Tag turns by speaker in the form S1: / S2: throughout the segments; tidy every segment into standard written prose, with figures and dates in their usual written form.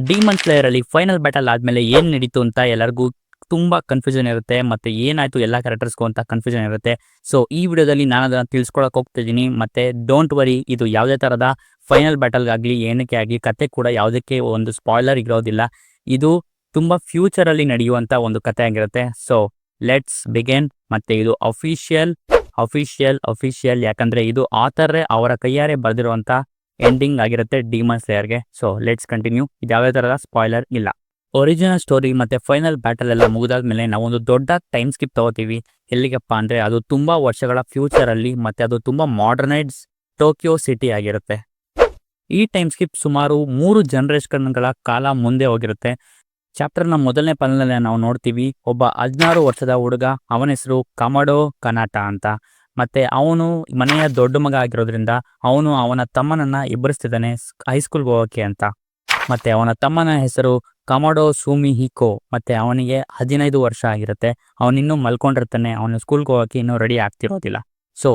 S1: Demon slayer ಅಲ್ಲಿ final battle ಆದ್ಮೇಲೆ ಏನ್ ನಡೀತು ಅಂತ ಎಲ್ಲರಿಗೂ ತುಂಬಾ ಕನ್ಫ್ಯೂಷನ್ ಇರುತ್ತೆ. ಮತ್ತೆ ಏನಾಯ್ತು ಎಲ್ಲಾ ಕ್ಯಾರೆಕ್ಟರ್ಸ್ಗೂ ಅಂತ ಕನ್ಫ್ಯೂಷನ್ ಇರುತ್ತೆ. ಸೊ ಈ ವಿಡಿಯೋದಲ್ಲಿ ನಾನು ಅದನ್ನ ತಿಳ್ಸ್ಕೊಳಕ್ ಹೋಗ್ತಿದ್ದೀನಿ. ಮತ್ತೆ ಡೋಂಟ್ ವರಿ, ಇದು ಯಾವುದೇ ತರದ ಫೈನಲ್ ಬ್ಯಾಟಲ್ ಆಗ್ಲಿ ಏನಕ್ಕೆ ಆಗ್ಲಿ ಕತೆ ಕೂಡ ಯಾವುದಕ್ಕೆ ಒಂದು ಸ್ಪಾಯ್ಲರ್ ಇರೋದಿಲ್ಲ. ಇದು ತುಂಬಾ ಫ್ಯೂಚರ್ ಅಲ್ಲಿ ನಡೆಯುವಂತ ಒಂದು ಕತೆ ಆಗಿರುತ್ತೆ. So let's begin. ಮತ್ತೆ ಇದು ಅಫಿಷಿಯಲ್ ಯಾಕಂದ್ರೆ ಇದು ಆಥರೇ ಅವರ ಕೈಯಾರೆ ಬರೆದಿರುವಂತ ಎಂಡಿಂಗ್ ಆಗಿರುತ್ತೆ ಡಿಮನ್ ಸ್ಲೇಯರ್ಗೆ. So let's continue. ಇದು ಯಾವುದೇ ತರಹದ ಸ್ಪಾಯ್ಲರ್ ಇಲ್ಲ. ಒರಿಜಿನಲ್ ಸ್ಟೋರಿ ಮತ್ತೆ ಫೈನಲ್ ಬ್ಯಾಟಲ್ ಎಲ್ಲ ಮುಗಿದಾದ್ಮೇಲೆ ನಾವೊಂದು ದೊಡ್ಡ ಟೈಮ್ ಸ್ಕಿಪ್ ತಗೋತೀವಿ. ಎಲ್ಲಿಗಪ್ಪ ಅಂದ್ರೆ ಅದು ತುಂಬಾ ವರ್ಷಗಳ ಫ್ಯೂಚರ್ ಅಲ್ಲಿ, ಮತ್ತೆ ಅದು ತುಂಬಾ ಮಾಡರ್ನೈಸ್ ಟೋಕಿಯೋ ಸಿಟಿ ಆಗಿರುತ್ತೆ. ಈ ಟೈಮ್ ಸ್ಕಿಪ್ ಸುಮಾರು 3 ಜನರೇಷನ್ಗಳ ಕಾಲ ಮುಂದೆ ಹೋಗಿರುತ್ತೆ. ಚಾಪ್ಟರ್ನ ಮೊದಲನೇ ಪಾಲಿನಲ್ಲಿ ನಾವು ನೋಡ್ತೀವಿ, ಒಬ್ಬ 16 ವರ್ಷದ ಹುಡುಗ, ಅವನ ಹೆಸರು ಕಮಡೋ ಕನಾಟ ಅಂತ. ಮತ್ತೆ ಅವನು ಮನೆಯ ದೊಡ್ಡ ಮಗ ಆಗಿರೋದ್ರಿಂದ ಅವನು ಅವನ ತಮ್ಮನನ್ನ ಇಬ್ಬರಿಸ್ತಿದ್ದಾನೆ ಹೈಸ್ಕೂಲ್ಗೆ ಹೋಗೋಕೆ ಅಂತ. ಮತ್ತೆ ಅವನ ತಮ್ಮನ ಹೆಸರು ಕಮಡೋ ಸುಮಿಹಿಕೋ. ಮತ್ತೆ ಅವನಿಗೆ 15 ವರ್ಷ ಆಗಿರುತ್ತೆ. ಅವನಿನ್ನೂ ಮಲ್ಕೊಂಡಿರ್ತಾನೆ, ಅವನು ಸ್ಕೂಲ್ಗೆ ಹೋಗೋಕೆ ಇನ್ನೂ ರೆಡಿ ಆಗ್ತಿರೋದಿಲ್ಲ. ಸೊ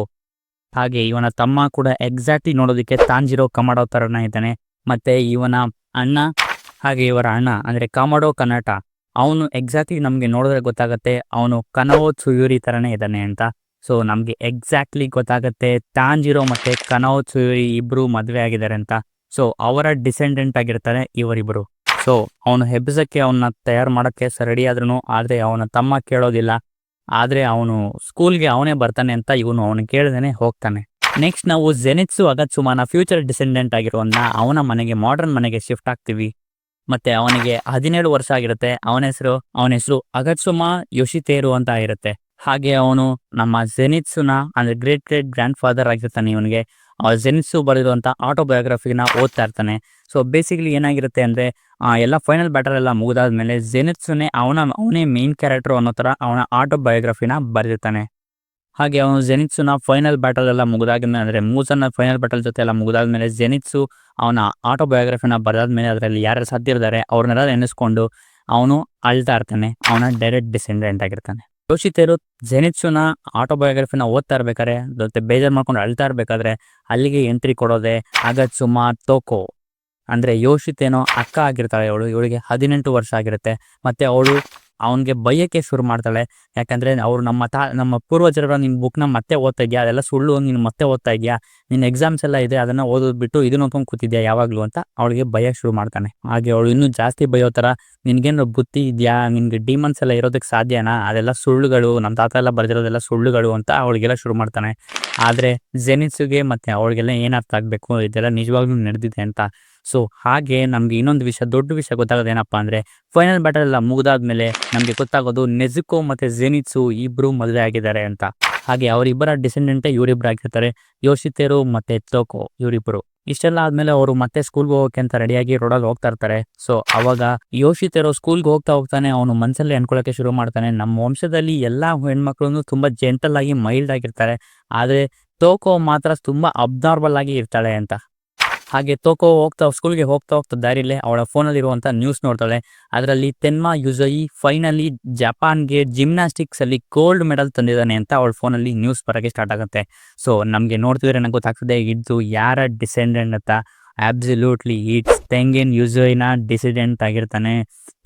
S1: ಹಾಗೆ ಇವನ ತಮ್ಮ ಕೂಡ ಎಕ್ಸಾಕ್ಟ್ಲಿ ನೋಡೋದಕ್ಕೆ ತಾಂಜಿರೋ ಕಮಡೋ ಥರನೇ ಇದ್ದಾನೆ. ಮತ್ತೆ ಇವನ ಅಣ್ಣ, ಹಾಗೆ ಇವರ ಅಣ್ಣ ಅಂದ್ರೆ ಕಮಡೋ ಕನಾಟ, ಅವನು ಎಕ್ಸಾಕ್ಟ್ಲಿ ನಮಗೆ ನೋಡಿದ್ರೆ ಗೊತ್ತಾಗುತ್ತೆ ಅವನು ಕನವೋ ಸುಯೂರಿ ಥರನೇ ಇದ್ದಾನೆ ಅಂತ. ಸೊ ನಮಗೆ ಎಕ್ಸಾಕ್ಟ್ಲಿ ಗೊತ್ತಾಗುತ್ತೆ ತಾಂಜಿರೋ ಮತ್ತೆ ಕನವೋ ಸುಯೂರಿ ಇಬ್ರು ಮದುವೆ ಆಗಿದ್ದಾರೆ ಅಂತ. ಸೊ ಅವರ ಡಿಸೆಂಡೆಂಟ್ ಆಗಿರ್ತಾರೆ ಇವರಿಬ್ಬರು. ಸೊ ಅವನು ಹೆಬ್ಬಸಕ್ಕೆ ಅವನ್ನ ತಯಾರು ಮಾಡೋಕ್ಕೆ ರೆಡಿ ಆದ್ರೂ, ಆದರೆ ಅವನ ತಮ್ಮ ಕೇಳೋದಿಲ್ಲ. ಆದರೆ ಅವನು ಸ್ಕೂಲ್ಗೆ ಅವನೇ ಬರ್ತಾನೆ ಅಂತ ಇವನು ಅವನು ಕೇಳ್ದೇನೆ ಹೋಗ್ತಾನೆ. ನೆಕ್ಸ್ಟ್ ನಾವು ಜೆನಿತ್ಸು ಅಗತ್ಸುಮಾನ ಫ್ಯೂಚರ್ ಡಿಸೆಂಡೆಂಟ್ ಆಗಿರುವನ್ನ ಅವನ ಮನೆಗೆ, ಮಾಡರ್ನ್ ಮನೆಗೆ ಶಿಫ್ಟ್ ಆಗ್ತೀವಿ. ಮತ್ತೆ ಅವನಿಗೆ 17 ವರ್ಷ ಆಗಿರುತ್ತೆ. ಅವನ ಹೆಸರು ಅಗತ್ಸುಮಾ ಯೋಶಿತೇರು ಅಂತ ಇರುತ್ತೆ. ಹಾಗೆ ಅವನು ನಮ್ಮ ಜೆನಿತ್ಸುನ ಅಂದ್ರೆ ಗ್ರೇಟ್ ಗ್ರ್ಯಾಂಡ್ ಫಾದರ್ ಆಗಿರ್ತಾನೆ. ಇವನಿಗೆ ಜೆನಿತ್ಸು ಬರೆದಿರುವಂಥ ಆಟೋಬಯೋಗ್ರಫಿನ ಓದ್ತಾ ಇರ್ತಾನೆ. ಸೊ ಬೇಸಿಕಲಿ ಏನಾಗಿರುತ್ತೆ ಅಂದರೆ ಎಲ್ಲ ಫೈನಲ್ ಬ್ಯಾಟಲ್ ಎಲ್ಲ ಮುಗಿದಾದ್ಮೇಲೆ ಜೆನಿತ್ಸುನೇ ಅವನೇ ಮೇನ್ ಕ್ಯಾರೆಕ್ಟರ್ ಅನ್ನೋ ಥರ ಅವನ ಆಟೋಬಯೋಗ್ರಫಿನ ಬರೆದಿರ್ತಾನೆ. ಹಾಗೆ ಅವನು ಜೆನಿತ್ಸುನ ಫೈನಲ್ ಬ್ಯಾಟಲ್ ಎಲ್ಲ ಮುಗಿದಾದ್ಮೇಲೆ ಅಂದರೆ ಮೂಸನ್ನ ಫೈನಲ್ ಬ್ಯಾಟಲ್ ಜೊತೆ ಎಲ್ಲ ಮುಗಿದಾದ್ಮೇಲೆ ಜೆನಿತ್ಸು ಅವನ ಆಟೋಬಯೋಗ್ರಫಿನ ಬರೆದಾದ್ಮೇಲೆ ಅದರಲ್ಲಿ ಯಾರು ಸತ್ತಿರ್ತಾರೆ ಅವ್ರನ್ನೆಲ್ಲ ನೆನೆಸ್ಕೊಂಡು ಅವನು ಅಳ್ತಾ ಇರ್ತಾನೆ. ಅವನ ಡೈರೆಕ್ಟ್ ಡಿಸೆಂಡೆಂಟ್ ಆಗಿರ್ತಾನೆ. ಯೋಶಿತೇರು ಜೆನಿತ್ಸುನ ಆಟೋಬಯೋಗ್ರಫಿನ ಓದ್ತಾ ಇರ್ಬೇಕಾದ್ರೆ ಜೊತೆ ಬೇಜಾರು ಮಾಡ್ಕೊಂಡು ಅಳ್ತಾ ಇರ್ಬೇಕಾದ್ರೆ ಅಲ್ಲಿಗೆ ಎಂಟ್ರಿ ಕೊಡೋದೆ ಅಗತ್ಸುಮಾ ತೋಕೋ. ಅಂದರೆ ಯೋಶಿತೇನೋ ಅಕ್ಕ ಆಗಿರ್ತಾಳೆ ಇವಳಿಗೆ 18 ವರ್ಷ ಆಗಿರುತ್ತೆ. ಮತ್ತು ಅವಳು ಅವನಿಗೆ ಬೈಯೋಕ್ಕೆ ಶುರು ಮಾಡ್ತಾಳೆ. ಯಾಕಂದರೆ ಅವರು ನಮ್ಮ ಪೂರ್ವಜರ ನಿನ್ನ ಬುಕ್ನ ಮತ್ತೆ ಓದ್ತಾ ಇದೆಯಾ, ಅದೆಲ್ಲ ಸುಳ್ಳು, ನೀನು ಮತ್ತೆ ಓದ್ತಾ ಇದೆಯಾ, ನಿನ್ನ ಎಕ್ಸಾಮ್ಸ್ ಎಲ್ಲ ಇದೆ ಅದನ್ನು ಓದೋದ್ಬಿಟ್ಟು ಇದನ್ನ ಓದ್ಕೊಂಡು ಕೂತಿದ್ಯಾ ಯಾವಾಗಲೂ ಅಂತ ಅವಳಿಗೆ ಬೈಯೋಕ್ಕೆ ಶುರು ಮಾಡ್ತಾನೆ. ಹಾಗೆ ಅವಳು ಇನ್ನೂ ಜಾಸ್ತಿ ಬೈಯೋ ಥರ, ನಿನಗೇನು ಬುದ್ಧಿ ಇದೆಯಾ, ನಿನಗೆ ಡಿಮನ್ಸ್ ಎಲ್ಲ ಇರೋದಕ್ಕೆ ಸಾಧ್ಯನಾ, ಅದೆಲ್ಲ ಸುಳ್ಳುಗಳು, ನಮ್ಮ ತಾತ ಎಲ್ಲ ಬರೆದಿರೋದೆಲ್ಲ ಸುಳ್ಳುಗಳು ಅಂತ ಅವಳಿಗೆಲ್ಲ ಶುರು ಮಾಡ್ತಾನೆ. ಆದರೆ ಜೆನಿತ್ಸುಗೆ ಮತ್ತು ಅವಳಿಗೆಲ್ಲ ಏನು ಅರ್ಥ ಆಗಬೇಕು, ಇದೆಲ್ಲ ನಿಜವಾಗ್ಲೂ ನಡೆದಿದೆ ಅಂತ. ಸೊ ಹಾಗೆ ನಮಗೆ ಇನ್ನೊಂದು ದೊಡ್ಡ ವಿಷಯ ಗೊತ್ತಾಗೋದು ಏನಪ್ಪ ಅಂದರೆ, ಫೈನಲ್ ಬ್ಯಾಟಲ್ ಎಲ್ಲ ಮುಗಿದಾದ್ಮೇಲೆ ನಮಗೆ ಗೊತ್ತಾಗೋದು ನೆಜುಕೋ ಮತ್ತು ಜೆನಿತ್ಸು ಇಬ್ಬರು ಮದುವೆ ಆಗಿದ್ದಾರೆ ಅಂತ. ಹಾಗೆ ಅವರಿಬ್ಬರ ಡಿಸೆಂಡೆಂಟೇ ಇವರಿಬ್ಬರು ಆಗಿರ್ತಾರೆ, ಯೋಶಿತೇರು ಮತ್ತು ತೋಕೋ ಇವರಿಬ್ಬರು. ಇಷ್ಟೆಲ್ಲ ಆದಮೇಲೆ ಅವರು ಮತ್ತೆ ಸ್ಕೂಲ್ಗೆ ಹೋಗೋಕೆ ಅಂತ ರೆಡಿಯಾಗಿ ರೋಡಲ್ಲಿ ಹೋಗ್ತಾ ಇರ್ತಾರೆ. ಸೊ ಅವಾಗ ಯೋಶಿತೇರು ಸ್ಕೂಲ್ಗೆ ಹೋಗ್ತಾನೆ ಅವನು ಮನಸ್ಸಲ್ಲಿ ಅನ್ಕೊಳ್ಳೋಕ್ಕೆ ಶುರು ಮಾಡ್ತಾನೆ, ನಮ್ಮ ವಂಶದಲ್ಲಿ ಎಲ್ಲ ಹೆಣ್ಮಕ್ಳು ತುಂಬ ಜೆಂಟಲ್ ಆಗಿ ಮೈಲ್ಡ್ ಆಗಿರ್ತಾರೆ, ಆದರೆ ತೋಕೋ ಮಾತ್ರ ತುಂಬ ಅಬ್ನಾರ್ಮಲ್ ಆಗಿ ಇರ್ತಾಳೆ ಅಂತ. ಹಾಗೆ ತೋಕೋ ಸ್ಕೂಲ್ಗೆ ಹೋಗ್ತಾ ದಾರಿಲೇ ಅವಳ ಫೋನಲ್ಲಿರುವಂಥ ನ್ಯೂಸ್ ನೋಡ್ತಾಳೆ. ಅದರಲ್ಲಿ ತೆನ್ಮಾ ಯುಜೋಯಿ ಫೈನಲಿ ಜಪಾನ್ಗೆ ಜಿಮ್ನಾಸ್ಟಿಕ್ಸ್ ಅಲ್ಲಿ ಗೋಲ್ಡ್ ಮೆಡಲ್ ತಂದಿದ್ದಾನೆ ಅಂತ ಅವಳ ಫೋನಲ್ಲಿ ನ್ಯೂಸ್ ಬರೋಕ್ಕೆ ಸ್ಟಾರ್ಟ್ ಆಗುತ್ತೆ. ಸೊ ನಮಗೆ ನೋಡ್ತಿದ್ರೆ ನಂಗೆ ಗೊತ್ತಾಗ್ತದೆ ಇದು ಯಾರ ಡಿಸೆಂಡೆಂಟ್ ಅಂತ. ಅಬ್ಸಲ್ಯೂಟ್ಲಿ ಇಟ್ಸ್ ತೆಂಗಿನ್ ಯುಜೋಯಿನ ಡಿಸೆಂಡೆಂಟ್ ಆಗಿರ್ತಾನೆ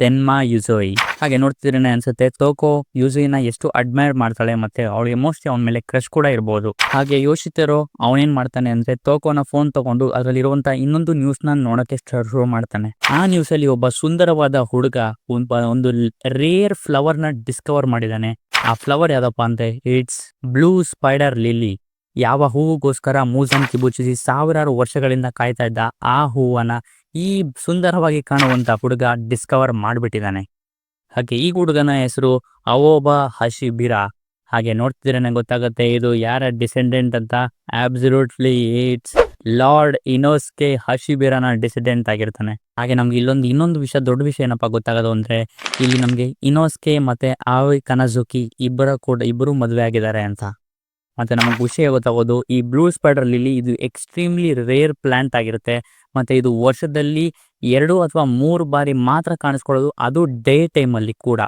S1: ತೆನ್ಮಾ ಯುಜೋಯಿ. ಹಾಗೆ ನೋಡ್ತಿದ್ರೆ ಅನ್ಸುತ್ತೆ ತೋಕೋ ಯುಜೋಯಿನ ಎಷ್ಟು ಅಡ್ಮೈರ್ ಮಾಡ್ತಾಳೆ, ಮತ್ತೆ ಅವಳಿಗೆ ಮೋಸ್ಟ್ಲಿ ಅವನ ಮೇಲೆ ಕ್ರಶ್ ಕೂಡ ಇರ್ಬೋದು. ಹಾಗೆ ಯೋಶಿತೇರು ಅವನೇನ್ ಮಾಡ್ತಾನೆ ಅಂದ್ರೆ ತೋಕೋನ ಫೋನ್ ತಗೊಂಡು ಅದರಲ್ಲಿರುವಂತ ಇನ್ನೊಂದು ನ್ಯೂಸ್ನ ನೋಡಕ್ಕೆ ಶುರು ಮಾಡ್ತಾನೆ. ಆ ನ್ಯೂಸ್ ಅಲ್ಲಿ ಒಬ್ಬ ಸುಂದರವಾದ ಹುಡುಗ ಒಂದು ರೇರ್ ಫ್ಲವರ್ ನ ಡಿಸ್ಕವರ್ ಮಾಡಿದಾನೆ. ಆ ಫ್ಲವರ್ ಯಾವ್ದಪ್ಪ ಅಂದ್ರೆ ಇಟ್ಸ್ ಬ್ಲೂ ಸ್ಪೈಡರ್ ಲಿಲಿ. ಯಾವ ಹೂವಿಗೋಸ್ಕರ ಮೂಸನ್ ಕಿಬುಚಿಸಿ ಸಾವಿರಾರು ವರ್ಷಗಳಿಂದ ಕಾಯ್ತಾ ಇದ್ದ ಆ ಹೂವನ್ನ ಈ ಸುಂದರವಾಗಿ ಕಾಣುವಂತ ಹುಡುಗ ಡಿಸ್ಕವರ್ ಮಾಡಿಬಿಟ್ಟಿದ್ದಾನೆ. ಹಾಗೆ ಈ ಹುಡುಗನ ಹೆಸರು ಅವೋಬಾ ಹಶಿಬಿರಾ. ಹಾಗೆ ನೋಡ್ತಿದ್ರೆ ನಂಗೆ ಗೊತ್ತಾಗುತ್ತೆ ಇದು ಯಾರ ಡಿಸೆಂಡೆಂಟ್ ಅಂತ. ಅಬ್ಸಲ್ಯೂಟ್ಲಿ ಇಟ್ಸ್ ಲಾರ್ಡ್ ಇನೋಸ್ಕೆ ಹಶಿಬಿರಾನ ಡಿಸೆಂಡೆಂಟ್ ಆಗಿರ್ತಾನೆ. ಹಾಗೆ ನಮ್ಗೆ ಇನ್ನೊಂದು ದೊಡ್ಡ ವಿಷಯ ಏನಪ್ಪಾ ಗೊತ್ತಾಗೋದು ಅಂದ್ರೆ, ಇಲ್ಲಿ ನಮ್ಗೆ ಇನೋಸ್ಕೆ ಮತ್ತೆ ಆವಿ ಕನಜುಕಿ ಇಬ್ಬರು ಮದುವೆ ಆಗಿದ್ದಾರೆ ಅಂತ. ಮತ್ತೆ ನಮಗೆ ವಿಷಯ ಗೊತ್ತಾಗೋದು ಈ ಬ್ಲೂ ಸ್ಪೈಡರ್ ಲಿಲಿ ಇದು ಎಕ್ಸ್ಟ್ರೀಮ್ಲಿ ರೇರ್ ಪ್ಲಾಂಟ್ ಆಗಿರುತ್ತೆ. ಮತ್ತೆ ಇದು ವರ್ಷದಲ್ಲಿ 2 ಅಥವಾ 3 ಬಾರಿ ಮಾತ್ರ ಕಾಣಿಸ್ಕೊಳ್ಳೋದು, ಅದು ಡೇ ಟೈಮಲ್ಲಿ ಕೂಡ.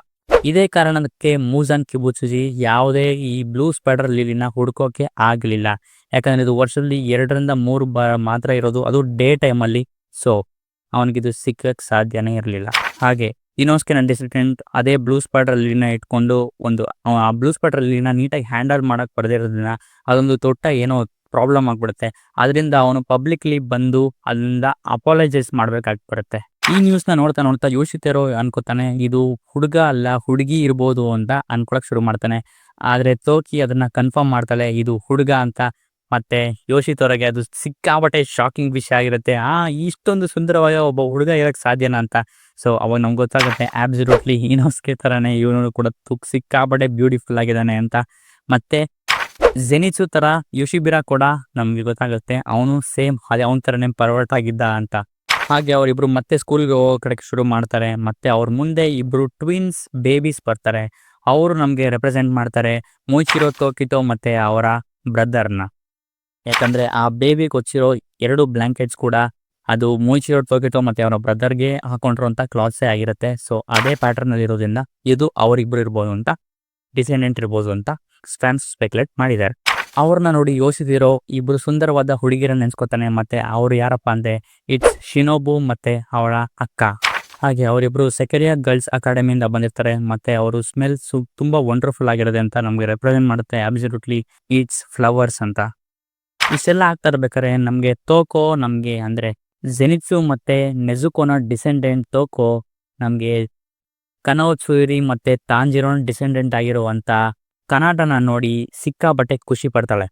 S1: ಇದೇ ಕಾರಣಕ್ಕೆ ಮೂಸನ್ ಕಿಬುತ್ಸುಜಿ ಯಾವುದೇ ಈ ಬ್ಲೂ ಸ್ಪೈಡರ್ ಲಿಲಿನ ಹುಡ್ಕೋಕೆ ಆಗಲಿಲ್ಲ. ಯಾಕಂದ್ರೆ ಇದು ವರ್ಷದಲ್ಲಿ 2 ರಿಂದ 3 ಮಾತ್ರ ಇರೋದು, ಅದು ಡೇ ಟೈಮಲ್ಲಿ. ಸೊ ಅವನಿಗಿದು ಸಿಕ್ಕಕ್ಕೆ ಸಾಧ್ಯನೇ ಇರಲಿಲ್ಲ. ಹಾಗೆ ಇನೋಸ್ಕೆ ಡಿಸಿಡೆಂಟ್ ಅದೇ ಬ್ಲೂ ಸ್ಪಾಟರ್ ಲೀನ ಇಟ್ಕೊಂಡು ಆ ಬ್ಲೂ ಸ್ಪಾಟರ್ ಲೀನ ನೀಟಾಗಿ ಹ್ಯಾಂಡಲ್ ಮಾಡಕ್ ಬರ್ದಿರೋದ್ರಿಂದ ಅದೊಂದು ದೊಡ್ಡ ಏನೋ ಪ್ರಾಬ್ಲಮ್ ಆಗ್ಬಿಡುತ್ತೆ. ಅದರಿಂದ ಅವನು ಪಬ್ಲಿಕ್ಲಿ ಬಂದು ಅದರಿಂದ ಅಪಾಲಜೈಸ್ ಮಾಡ್ಬೇಕಾಗಿ ಬರುತ್ತೆ. ಈ ನ್ಯೂಸ್ನ ನೋಡ್ತಾ ನೋಡ್ತಾ ಯೋಶಿತೆರೋ ಅನ್ಕೋತಾನೆ ಇದು ಹುಡುಗ ಅಲ್ಲ ಹುಡುಗಿ ಇರ್ಬೋದು ಅಂತ ಅನ್ಕೊಳಕ್ ಶುರು ಮಾಡ್ತಾನೆ. ಆದ್ರೆ ತೋಕಿ ಅದನ್ನ ಕನ್ಫರ್ಮ್ ಮಾಡ್ತಾಳೆ ಇದು ಹುಡುಗ ಅಂತ. ಮತ್ತೆ ಯೋಶಿತೋರಿಗೆ ಅದು ಸಿಕ್ಕಾಪಟ್ಟೆ ಶಾಕಿಂಗ್ ವಿಷಯ ಆಗಿರುತ್ತೆ. ಇಷ್ಟೊಂದು ಸುಂದರವಾದ ಒಬ್ಬ ಹುಡುಗ ಇರಕ್ ಸಾಧ್ಯನಾ ಅಂತ. ಸೊ ಅವಾಗ ನಮ್ಗೆ ಗೊತ್ತಾಗುತ್ತೆ ಆಬ್ಸಲ್ಯೂಟ್ಲಿ ಇನೋಸ್ಕೆ ತರಾನೇ ಇವನು ಕೂಡ ಸಿಕ್ಕಾಪಟ್ಟೆ ಬ್ಯೂಟಿಫುಲ್ ಆಗಿದ್ದಾನೆ ಅಂತ. ಮತ್ತೆ ಜೆನಿತ್ಸು ತರ ಯೋಶಿಬಿರಾ ಕೂಡ ನಮ್ಗೆ ಗೊತ್ತಾಗುತ್ತೆ ಅವನು ಸೇಮ್ ಅದೇ ಅವನ ತರನೇ ಪರ್ವರ್ಟ್ ಆಗಿದ್ದ ಅಂತ. ಹಾಗೆ ಅವರಿಬ್ರು ಮತ್ತೆ ಸ್ಕೂಲ್ಗೆ ಹೋಗೋ ಕಡೆಗೆ ಶುರು ಮಾಡ್ತಾರೆ. ಮತ್ತೆ ಅವ್ರ ಮುಂದೆ ಇಬ್ರು ಟ್ವಿನ್ಸ್ ಬೇಬೀಸ್ ಬರ್ತಾರೆ. ಅವರು ನಮ್ಗೆ ರೆಪ್ರೆಸೆಂಟ್ ಮಾಡ್ತಾರೆ ಮೊಯಿಚಿರೋ ತೋಕಿಟೋ ಮತ್ತೆ ಅವರ ಬ್ರದರ್ನ. ಯಾಕಂದ್ರೆ ಆ ಬೇಬಿಗೆ ಹೊಚ್ಚಿರೋ 2 ಬ್ಲಾಂಕೆಟ್ಸ್ ಕೂಡ ಅದು ಮೊಯಿಚಿರೋ ತೋಕಿಟೋ ಮತ್ತೆ ಅವರ ಬ್ರದರ್ಗೆ ಹಾಕೊಂಡಿರುವಂತ ಕ್ಲಾತ್ಸೇ ಆಗಿರುತ್ತೆ. ಸೊ ಅದೇ ಪ್ಯಾಟರ್ನ್ ಅಲ್ಲಿ ಇರೋದ್ರಿಂದ ಇದು ಅವರಿಬ್ರು ಇರ್ಬೋದು ಅಂತ, ಡಿಸೆಂಡೆಂಟ್ ಇರ್ಬೋದು ಅಂತ ಫ್ಯಾನ್ಸ್ ಸ್ಪೆಕ್ಯುಲೇಟ್ ಮಾಡಿದ್ದಾರೆ. ಅವ್ರನ್ನ ನೋಡಿ ಯೋಚಿಸಿರೋ ಇಬ್ರು ಸುಂದರವಾದ ಹುಡುಗಿರನ್ನ ನೆನ್ಸ್ಕೊತಾನೆ. ಮತ್ತೆ ಅವ್ರು ಯಾರಪ್ಪ ಅಂದ್ರೆ ಇಟ್ಸ್ ಶಿನೋಬು ಮತ್ತೆ ಅವಳ ಅಕ್ಕ. ಹಾಗೆ ಅವರಿಬ್ರು ಸೆಕೆರಿಯಾ ಗರ್ಲ್ಸ್ ಅಕಾಡೆಮಿಯಿಂದ ಬಂದಿರ್ತಾರೆ. ಮತ್ತೆ ಅವರು ಸ್ಮೆಲ್ಸ್ ತುಂಬಾ ವಂಡರ್ಫುಲ್ ಆಗಿರೋದೆ ಅಂತ ನಮ್ಗೆ ರೆಪ್ರೆಸೆಂಟ್ ಮಾಡುತ್ತೆ ಅಬ್ಸಲ್ಯೂಟ್ಲಿ ಇಟ್ಸ್ ಫ್ಲವರ್ಸ್ ಅಂತ. ಇಷ್ಟೆಲ್ಲ ಆಗ್ತಾ ಇರ್ಬೇಕಾದ್ರೆ ನಮ್ಗೆ ತೋಕೋ ನಮ್ಗೆ ಅಂದ್ರೆ ಜೆನಿತ್ಸು ಮತ್ತೆ ನೆಜುಕೋನ ಡಿಸೆಂಡೆಂಟ್ ತೋಕೋ ನಮ್ಗೆ ಕನೋತ್ಸುರಿ ಮತ್ತೆ ತಾಂಜಿರೋನ್ ಡಿಸೆಂಡೆಂಟ್ ಆಗಿರುವಂತ ಕನಾಟನ ನೋಡಿ ಸಿಕ್ಕಾಪಟ್ಟೆ ಖುಷಿ ಪಡ್ತಾಳೆ.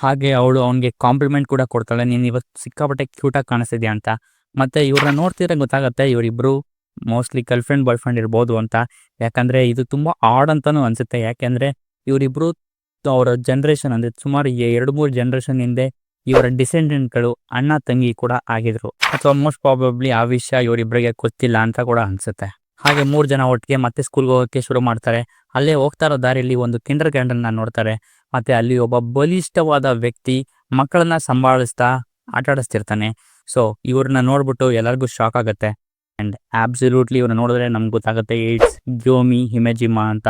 S1: ಹಾಗೆ ಅವಳು ಅವನಿಗೆ ಕಾಂಪ್ಲಿಮೆಂಟ್ ಕೂಡ ಕೊಡ್ತಾಳೆ, ನೀನು ಇವತ್ತು ಸಿಕ್ಕಾಪಟ್ಟೆ ಕ್ಯೂಟಾಗಿ ಕಾಣಿಸ್ತಿದ್ಯಾ ಅಂತ. ಮತ್ತೆ ಇವ್ರನ್ನ ನೋಡ್ತಿದ್ರೆ ಗೊತ್ತಾಗುತ್ತೆ ಇವರಿಬ್ರು mostly girlfriend boyfriend ಇರ್ಬೋದು ಅಂತ. ಯಾಕಂದ್ರೆ ಇದು ತುಂಬಾ ಆಡ್ ಅಂತಾನು ಅನ್ಸುತ್ತೆ. ಯಾಕೆಂದ್ರೆ ಇವರಿಬ್ರು ಅವರ ಜನರೇಷನ್ ಅಂದ್ರೆ ಸುಮಾರು 2-3 ಜನರೇಷನ್ ಹಿಂದೆ ಇವರ ಡಿಸೆಂಡೆಂಟ್ಗಳು ಅಣ್ಣ ತಂಗಿ ಕೂಡ ಆಗಿದ್ರು. ಅಥವಾ ಮೋಸ್ಟ್ ಪ್ರಾಬಬ್ಲಿ ಆ ವಿಷಯ ಇವರಿಬ್ಬರಿಗೆ ಗೊತ್ತಿಲ್ಲ ಅಂತ ಕೂಡ ಅನ್ಸುತ್ತೆ. ಹಾಗೆ 3 ಜನ ಒಟ್ಟಿಗೆ ಮತ್ತೆ ಸ್ಕೂಲ್ಗೆ ಹೋಗೋಕ್ಕೆ ಶುರು ಮಾಡ್ತಾರೆ. ಅಲ್ಲೇ ಹೋಗ್ತಾ ಇರೋ ದಾರಿಯಲ್ಲಿ ಒಂದು ಕಿಂಡರ್ ಗಾರ್ಡನ್ನ ನೋಡ್ತಾರೆ. ಮತ್ತೆ ಅಲ್ಲಿ ಒಬ್ಬ ಬಲಿಷ್ಠವಾದ ವ್ಯಕ್ತಿ ಮಕ್ಕಳನ್ನ ಸಂಭಾಳಿಸ್ತಾ ಆಟಾಡಿಸ್ತಿರ್ತಾನೆ. ಸೊ ಇವ್ರನ್ನ ನೋಡ್ಬಿಟ್ಟು ಎಲ್ಲರಿಗೂ ಶಾಕ್ ಆಗುತ್ತೆ. ಅಂಡ್ ಆಬ್ಸಲ್ಯೂಟ್ಲಿ ಇವ್ರನ್ನ ನೋಡಿದ್ರೆ ನಮ್ಗೆ ಗೊತ್ತಾಗುತ್ತೆ ಇಟ್ಸ್ ಗ್ಯೋಮಿ ಹಿಮೆಜಿಮಾ ಅಂತ.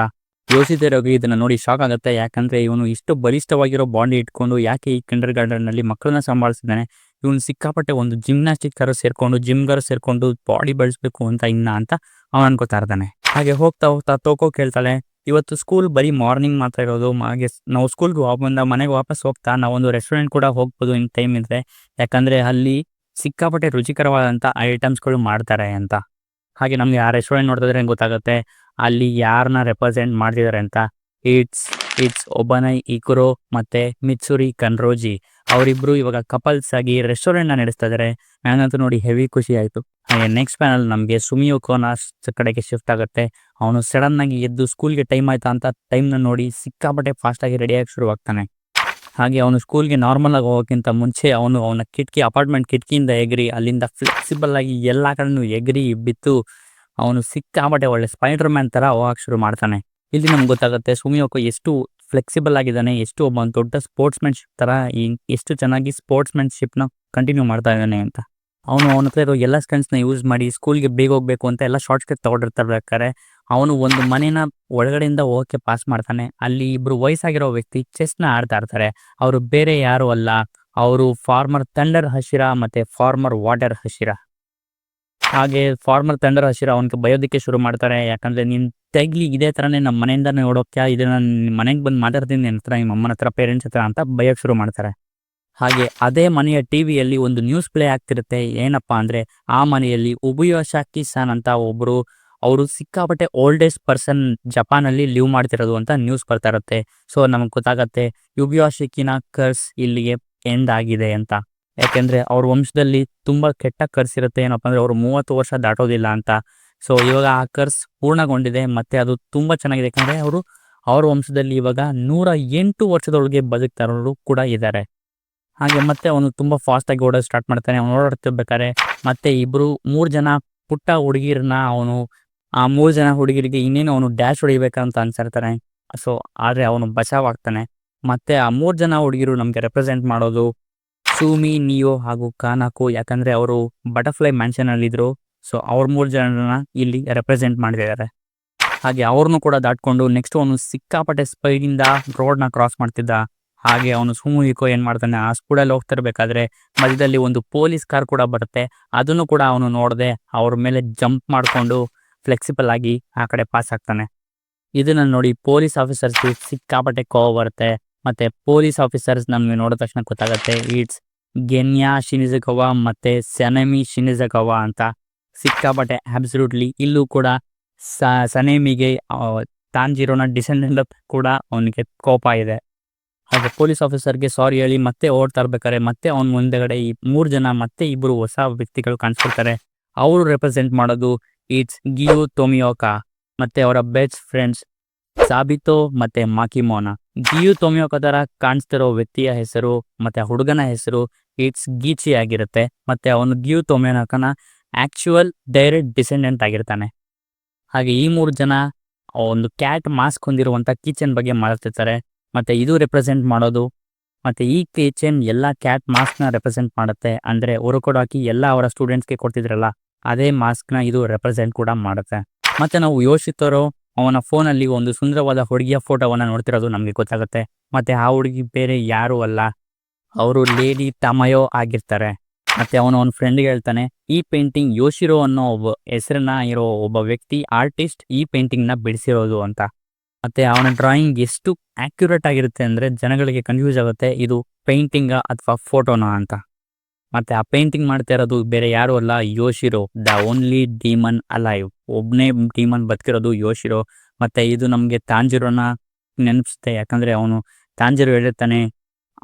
S1: ಯೋಶಿತೆರೋಗೆ ಇದನ್ನ ನೋಡಿ ಶಾಕ್ ಆಗುತ್ತೆ. ಯಾಕಂದ್ರೆ ಇವನು ಇಷ್ಟು ಬಲಿಷ್ಠವಾಗಿರೋ ಬಾಡಿ ಇಟ್ಕೊಂಡು ಯಾಕೆ ಈ ಕಿಂಡರ್ ಗಾರ್ಡನ್ ನಲ್ಲಿ ಮಕ್ಕಳನ್ನ ಸಂಭಾಳಿಸಿದ್ದಾನೆ. ಇವನು ಸಿಕ್ಕಾಪಟ್ಟೆ ಒಂದು ಜಿಮ್ನಾಸ್ಟಿಕ್ ತರ ಸೇರ್ಕೊಂಡು ಬಾಡಿ ಬೆಳೆಸ್ಬೇಕು ಅಂತ ಅಂತ ಅವನು ಅನ್ಕೋತಾ ಇರ್ತಾನೆ. ಹಾಗೆ ಹೋಗ್ತಾ ಹೋಗ್ತಾ ತೋಕೋ ಕೇಳ್ತಾಳೆ, ಇವತ್ತು ಸ್ಕೂಲ್ ಬರೀ ಮಾರ್ನಿಂಗ್ ಮಾತ್ರ ಇರೋದು. ಹಾಗೆ ನಾವು ಸ್ಕೂಲ್ಗೆ ಮನೆಗೆ ವಾಪಸ್ ಹೋಗ್ತಾ ನಾವೊಂದು ರೆಸ್ಟೋರೆಂಟ್ ಕೂಡ ಹೋಗ್ಬೋದು ಇನ್ ಟೈಮ್ ಇದ್ರೆ. ಯಾಕಂದ್ರೆ ಅಲ್ಲಿ ಸಿಕ್ಕಾಪಟ್ಟೆ ರುಚಿಕರವಾದಂಥ ಐಟಮ್ಸ್ಗಳು ಮಾಡ್ತಾರೆ ಅಂತ. ಹಾಗೆ ನಮಗೆ ಆ ರೆಸ್ಟೋರೆಂಟ್ ನೋಡಿದ್ರೆ ಗೊತ್ತಾಗುತ್ತೆ ಅಲ್ಲಿ ಯಾರನ್ನ ರೆಪ್ರೆಸೆಂಟ್ ಮಾಡ್ತಿದ್ದಾರೆ ಅಂತ. ಇಟ್ಸ್ ಒಬನೈ ಇಕುರೋ ಮತ್ತೆ ಮಿತ್ಸುರಿ ಕನ್ರೋಜಿ. ಅವರಿಬ್ರು ಇವಾಗ ಕಪಲ್ಸ್ ಆಗಿ ರೆಸ್ಟೋರೆಂಟ್ನ ನಡೆಸ್ತಾ ಇದ್ದಾರೆ. ನನಗಂತೂ ನೋಡಿ ಹೆವಿ ಖುಷಿ ಆಯಿತು. ಹಾಗೆ ನೆಕ್ಸ್ಟ್ ಪ್ಯಾನಲ್ ನಮಗೆ ಸುಮಿಯೋಕೋನ ಕಡೆಗೆ ಶಿಫ್ಟ್ ಆಗುತ್ತೆ. ಅವನು ಸಡನ್ ಆಗಿ ಎದ್ದು ಸ್ಕೂಲ್ಗೆ ಟೈಮ್ ಆಯ್ತಾ ಅಂತ ಟೈಮ್ನ ನೋಡಿ ಸಿಕ್ಕಾಪಟ್ಟೆ ಫಾಸ್ಟಾಗಿ ರೆಡಿಯಾಗಿ ಶುರುವಾಗ್ತಾನೆ. ಹಾಗೆ ಅವನು ಸ್ಕೂಲ್ಗೆ ನಾರ್ಮಲ್ ಆಗಿ ಹೋಗೋಕ್ಕಿಂತ ಮುಂಚೆ ಅವನ ಅಪಾರ್ಟ್ಮೆಂಟ್ ಕಿಟಕಿಯಿಂದ ಎಗರಿ ಅಲ್ಲಿಂದ ಫ್ಲೆಕ್ಸಿಬಲ್ ಆಗಿ ಎಲ್ಲ ಕಡೆನೂ ಎಗರಿ ಬಿತ್ತು ಅವನು ಸಿಕ್ಕಾಪಟ್ಟೆ ಒಳ್ಳೆ ಸ್ಪೈಡರ್ ಮ್ಯಾನ್ ಥರ ಹೋಗಕ್ಕೆ ಶುರು ಮಾಡ್ತಾನೆ. ಇಲ್ಲಿ ನಮ್ಗೆ ಗೊತ್ತಾಗುತ್ತೆ ಸುಮಿಯೋಕೋ ಎಷ್ಟು ಫ್ಲೆಕ್ಸಿಬಲ್ ಆಗಿದ್ದಾನೆ, ಎಷ್ಟು ಒಬ್ಬ ದೊಡ್ಡ ಸ್ಪೋರ್ಟ್ಸ್ಮನ್ಶಿಪ್ ಥರ ಎಷ್ಟು ಚೆನ್ನಾಗಿ ಸ್ಪೋರ್ಟ್ಸ್ಮನ್ಶಿಪ್ನ ಕಂಟಿನ್ಯೂ ಮಾಡ್ತಾ ಇದ್ದಾನೆ ಅಂತ. ಅವನ ಹತ್ರ ಇರೋ ಎಲ್ಲ ಸ್ಟೆನ್ಸ್ನ ಯೂಸ್ ಮಾಡಿ ಸ್ಕೂಲ್ಗೆ ಬೇಗ ಹೋಗ್ಬೇಕು ಅಂತ ಎಲ್ಲ ಶಾರ್ಟ್ ಕಟ್ ತಗೊಂಡಿರ್ತಾರೆ. ಅವನು ಒಂದು ಮನೇನ ಒಳಗಡೆಯಿಂದ ಹೋಗೋಕ್ಕೆ ಪಾಸ್ ಮಾಡ್ತಾನೆ. ಅಲ್ಲಿ ಇಬ್ರು ವಯಸ್ಸಾಗಿರೋ ವ್ಯಕ್ತಿ ಚೆಸ್ನ ಆಡ್ತಾ ಇರ್ತಾರೆ. ಅವರು ಬೇರೆ ಯಾರು ಅಲ್ಲ, ಅವರು ಫಾರ್ಮರ್ ಥಂಡರ್ ಹಶಿರಾ ಮತ್ತೆ ಫಾರ್ಮರ್ ವಾಟರ್ ಹಶಿರಾ. ಹಾಗೆ ಫಾರ್ಮರ್ ಥಂಡರ್ ಹಶಿರಾ ಅವನಿಗೆ ಬಯೋದಕ್ಕೆ ಶುರು ಮಾಡ್ತಾರೆ. ಯಾಕಂದ್ರೆ ನೀನ್ ತೆಗ್ಲಿ ಇದೇ ಥರನೇ ನಮ್ಮ ಮನೆಯಿಂದ ನೋಡೋಕ್ಕೆ ಇದನ್ನ ಮನೆಗೆ ಬಂದು ಮಾತಾಡ್ತೀನಿ ನನ್ನ ಹತ್ರ, ನಿಮ್ಮ ಅಮ್ಮನ ಹತ್ರ, ಪೇರೆಂಟ್ಸ್ ಹತ್ರ ಅಂತ ಬಯೋಕ್ಕೆ ಶುರು ಮಾಡ್ತಾರೆ. ಹಾಗೆ ಅದೇ ಮನೆಯ ಟಿವಿಯಲ್ಲಿ ಒಂದು ನ್ಯೂಸ್ ಪ್ಲೇ ಆಗ್ತಿರುತ್ತೆ. ಏನಪ್ಪಾ ಅಂದ್ರೆ ಆ ಮನೆಯಲ್ಲಿ ಉಬುಯೋಶಾಕಿ ಸಾನ್ ಅಂತ ಒಬ್ರು ಅವರು ಸಿಕ್ಕಾಪಟ್ಟೆ ಓಲ್ಡೆಸ್ಟ್ ಪರ್ಸನ್ ಜಪಾನಲ್ಲಿ ಲಿವ್ ಮಾಡ್ತಿರೋದು ಅಂತ ನ್ಯೂಸ್ ಬರ್ತಾ ಇರುತ್ತೆ. ಸೊ ನಮಗೆ ಗೊತ್ತಾಗತ್ತೆ ಯುಬಿಯೋಶಿಕಿನ ಕರ್ಸ್ ಇಲ್ಲಿಗೆ ಎಂಡ್ ಆಗಿದೆ ಅಂತ. ಯಾಕೆಂದ್ರೆ ಅವ್ರ ವಂಶದಲ್ಲಿ ತುಂಬಾ ಕೆಟ್ಟ ಕರ್ಸ್ ಇರುತ್ತೆ. ಏನಪ್ಪಾ ಅಂದ್ರೆ ಅವರು 30 ವರ್ಷ ದಾಟೋದಿಲ್ಲ ಅಂತ. ಸೊ ಇವಾಗ ಆ ಕರ್ಸ್ ಪೂರ್ಣಗೊಂಡಿದೆ. ಮತ್ತೆ ಅದು ತುಂಬಾ ಚೆನ್ನಾಗಿದೆ. ಯಾಕಂದ್ರೆ ಅವ್ರ ವಂಶದಲ್ಲಿ ಇವಾಗ 108 ವರ್ಷದೊಳಗೆ ಬದುಕ್ತಾ ಇರೋರು ಕೂಡ ಇದ್ದಾರೆ. ಹಾಗೆ ಮತ್ತೆ ಅವನು ತುಂಬಾ ಫಾಸ್ಟ್ ಆಗಿ ಓಡೋದು ಸ್ಟಾರ್ಟ್ ಮಾಡ್ತಾನೆ. ಅವನು ಓಡಾಡ್ತಿರ್ಬೇಕಾದ್ರೆ ಮತ್ತೆ 3 ಜನ ಪುಟ್ಟ ಹುಡುಗಿರನ್ನ ಅವನು ಆ 3 ಜನ ಹುಡುಗಿರಿಗೆ ಇನ್ನೇನು ಅವನು ಡ್ಯಾಶ್ ಹೊಡಿಬೇಕಂತ ಅನ್ಸಿರ್ತಾನೆ. ಸೊ ಆದ್ರೆ ಅವನು ಬಚಾವಾಗ್ತಾನೆ. ಮತ್ತೆ ಆ 3 ಜನ ಹುಡುಗಿರು ನಮ್ಗೆ ರೆಪ್ರೆಸೆಂಟ್ ಮಾಡೋದು ಸೂಮಿ, ನಿಯೋ ಹಾಗೂ ಕಾನಾಕು. ಯಾಕಂದ್ರೆ ಅವರು ಬಟರ್ಫ್ಲೈ ಮ್ಯಾನ್ಷನ್ ಅಲ್ಲಿ ಇದ್ರು. ಸೊ ಅವ್ರ 3 ಜನರನ್ನ ಇಲ್ಲಿ ರೆಪ್ರೆಸೆಂಟ್ ಮಾಡಿದ್ದಾರೆ. ಹಾಗೆ ಅವ್ರನ್ನು ಕೂಡ ದಾಟ್ಕೊಂಡು ನೆಕ್ಸ್ಟ್ ಅವನು ಸಿಕ್ಕಾಪಟ್ಟೆ ಸ್ಪೈಡಿಂದ ರೋಡ್ನ ಕ್ರಾಸ್ ಮಾಡ್ತಿದ್ದ. ಹಾಗೆ ಅವನು ಸುಮುಹಿಕೋ ಏನ್ ಮಾಡ್ತಾನೆ, ಆ ಸ್ಕೂಲಲ್ಲಿ ಹೋಗ್ತಿರ್ಬೇಕಾದ್ರೆ ಮಧ್ಯದಲ್ಲಿ ಒಂದು ಪೊಲೀಸ್ ಕಾರ್ ಕೂಡ ಬರುತ್ತೆ. ಅದನ್ನು ಕೂಡ ಅವನು ನೋಡದೆ ಅವ್ರ ಮೇಲೆ ಜಂಪ್ ಮಾಡ್ಕೊಂಡು ಫ್ಲೆಕ್ಸಿಬಲ್ ಆಗಿ ಆ ಕಡೆ ಪಾಸ್ ಆಗ್ತಾನೆ. ಇದನ್ನ ನೋಡಿ ಪೊಲೀಸ್ ಆಫೀಸರ್ಸ್ಗೆ ಸಿಕ್ಕಾಪಟ್ಟೆ ಕೋವ ಬರುತ್ತೆ. ಮತ್ತೆ ಪೊಲೀಸ್ ಆಫೀಸರ್ಸ್ ನಮ್ಗೆ ನೋಡಿದ ತಕ್ಷಣ ಗೊತ್ತಾಗತ್ತೆ ಇಟ್ಸ್ ಗೆನ್ಯಾ ಶಿನಿಜಕವ ಮತ್ತೆ ಸೆನೆಮಿ ಶಿನಿಜಕವ ಅಂತ. ಸಿಕ್ಕಾಪಟ್ಟೆ ಅಬ್ಸಲ್ಯೂಟ್ಲಿ ಇಲ್ಲೂ ಕೂಡ ಸನೇಮಿಗೆ ತಾಂಜಿರೋನ ಡಿಸೆಂಡೆಂಟ್ ಕೂಡ ಅವನಿಗೆ ಕೋಪ ಇದೆ. ಹಾಗೆ ಪೊಲೀಸ್ ಆಫೀಸರ್ಗೆ ಸಾರಿ ಹೇಳಿ ಮತ್ತೆ ಓಡ್ತಾ ಇರ್ಬೇಕಾರೆ ಮತ್ತೆ ಅವನ ಮುಂದೆಗಡೆ ಈ 3 ಜನ ಮತ್ತೆ ಇಬ್ಬರು ಹೊಸ ವ್ಯಕ್ತಿಗಳು ಕಾಣಿಸ್ಕೊಳ್ತಾರೆ. ಅವರು ರೆಪ್ರೆಸೆಂಟ್ ಮಾಡೋದು ಇಟ್ಸ್ ಗಿಯು ತೊಮಿಯೋಕಾ ಮತ್ತೆ ಅವರ ಬೆಸ್ಟ್ ಫ್ರೆಂಡ್ಸ್ ಸಾಬಿತೋ ಮತ್ತೆ ಮಾಕಿಮೋನ. ಗಿಯು ತೊಮಿಯೋಕಾ ತರ ಕಾಣಿಸ್ತಿರೋ ವ್ಯಕ್ತಿಯ ಹೆಸರು ಮತ್ತೆ ಹುಡುಗನ ಹೆಸರು ಇಟ್ಸ್ ಗೀಚಿ ಆಗಿರುತ್ತೆ. ಮತ್ತೆ ಅವನು ಗಿಯು ತೊಮಿಯೋಕನ ಆಕ್ಚುಯಲ್ ಡೈರೆಕ್ಟ್ ಡಿಸೆಂಡೆಂಟ್ ಆಗಿರ್ತಾನೆ. ಹಾಗೆ ಈ 3 ಜನ ಒಂದು ಕ್ಯಾಟ್ ಮಾಸ್ಕ್ ಹೊಂದಿರುವಂತ ಕಿಚನ್ ಬಗ್ಗೆ ಮಾತಾಡ್ತಿರ್ತಾರೆ. ಮತ್ತೆ ಇದು ರೆಪ್ರೆಸೆಂಟ್ ಮಾಡೋದು ಮತ್ತೆ ಈ ಕಿಚನ್ ಎಲ್ಲ ಕ್ಯಾಟ್ ಮಾಸ್ಕ್ನ ರೆಪ್ರೆಸೆಂಟ್ ಮಾಡುತ್ತೆ. ಅಂದ್ರೆ ಹೊರಕೊಡಾಕಿ ಎಲ್ಲ ಅವರ ಸ್ಟೂಡೆಂಟ್ಸ್ಗೆ ಕೊಡ್ತಿದ್ರಲ್ಲ ಅದೇ ಮಾಸ್ಕ್ನ ಇದು ರೆಪ್ರೆಸೆಂಟ್ ಕೂಡ ಮಾಡುತ್ತೆ. ಮತ್ತೆ ನಾವು ಯೋಚಿತರೋ ಅವನ ಫೋನಲ್ಲಿ ಒಂದು ಸುಂದರವಾದ ಹುಡುಗಿಯ ಫೋಟೋವನ್ನ ನೋಡ್ತಿರೋದು ನಮಗೆ ಗೊತ್ತಾಗುತ್ತೆ. ಮತ್ತೆ ಆ ಹುಡುಗಿ ಬೇರೆ ಯಾರು ಅಲ್ಲ, ಅವರು ಲೇಡಿ ಟಮಯೋ ಆಗಿರ್ತಾರೆ. ಮತ್ತೆ ಅವನ ಫ್ರೆಂಡ್ಗೆ ಹೇಳ್ತಾನೆ ಈ ಪೇಂಟಿಂಗ್ ಯೋಶಿರೋ ಅನ್ನೋ ಒಬ್ಬ ಹೆಸರನ್ನ ಇರೋ ಒಬ್ಬ ವ್ಯಕ್ತಿ ಆರ್ಟಿಸ್ಟ್ ಈ ಪೇಂಟಿಂಗ್ ನ ಬಿಡಿಸಿರೋದು ಅಂತ. ಮತ್ತೆ ಅವನ ಡ್ರಾಯಿಂಗ್ ಎಷ್ಟು ಆಕ್ಯುರೇಟ್ ಆಗಿರುತ್ತೆ ಅಂದ್ರೆ ಜನಗಳಿಗೆ ಕನ್ಫ್ಯೂಸ್ ಆಗುತ್ತೆ ಇದು ಪೇಂಟಿಂಗ್ ಅಥವಾ ಫೋಟೋನಾ ಅಂತ. ಮತ್ತೆ ಆ ಪೇಂಟಿಂಗ್ ಮಾಡ್ತಾ ಇರೋದು ಬೇರೆ ಯಾರು ಅಲ್ಲ, ಯೋಶಿರೋ ದ ಓನ್ಲಿ ಡೀಮನ್ ಅಲೈವ್. ಒಬ್ನೇ ಡೀಮನ್ ಬದುಕಿರೋದು ಯೋಶಿರೋ. ಮತ್ತೆ ಇದು ನಮ್ಗೆ ತಾಂಜಿರೋನ ನೆನಪಿಸುತ್ತೆ. ಯಾಕಂದ್ರೆ ಅವನು ತಾಂಜಿರೋ ಹೇಳಿರ್ತಾನೆ